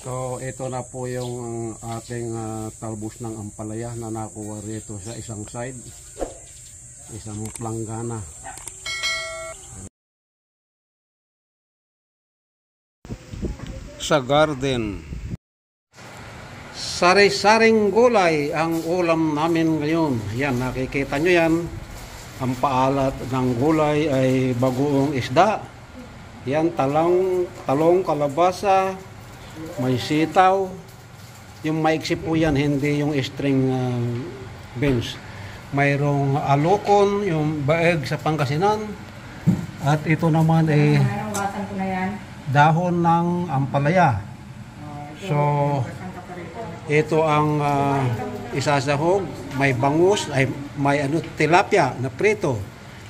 So ito na po yung ating talbos ng ampalaya na nakuha rito sa isang side, isang planggana. Sa garden, sari-saring gulay ang ulam namin ngayon. Yan, nakikita nyo yan. Ang paalat ng gulay ay bagoong isda. Yan, talong, kalabasa, may sitaw. Yung maiksi po yan, hindi yung string beans. Mayroong alukon, yung baeg sa Pangasinan. At ito naman ay dahon ng ampalaya. So ito ang isasahog. May bangus, ay may tilapia na prito,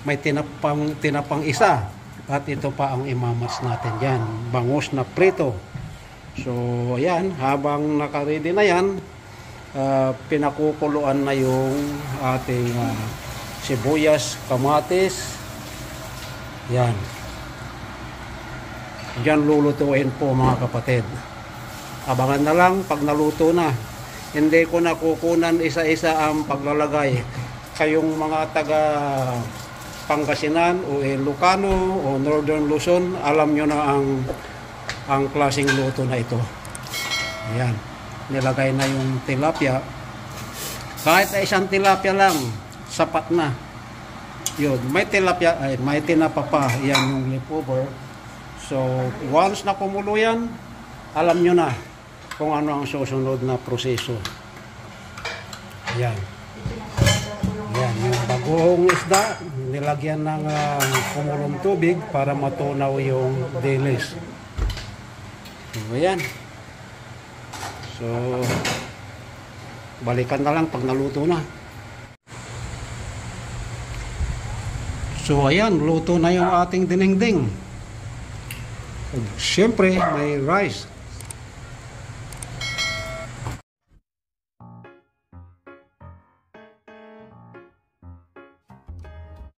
may tinapang isa, at ito pa ang imamats natin dyan, bangus na prito. So ayan, habang nakaready na yan, pinakukuluan na yung ating sibuyas, kamatis. Yan, diyan lulutuin po mga kapatid. Abangan na lang pag naluto na. Hindi ko na kukunan isa-isa ang paglalagay. Kayong mga taga Pangasinan o Ilocano o Northern Luzon, alam nyo na ang klaseng luto na ito. Ayan, nilagay na yung tilapia. Kahit isang tilapia lang, sapat na. Yun, may tilapia, ay may tinapa pa. Yan yung leftover. So once na kumulo yan, alam nyo na kung ano ang susunod na proseso. Yan. Yan, yung bagong isda, nilagyan ng kumulong tubig para matunaw yung dilis. So, yan. So, balikan na lang pag naluto na. So, ayan, luto na yung ating dinengdeng. Siyempre, may rice.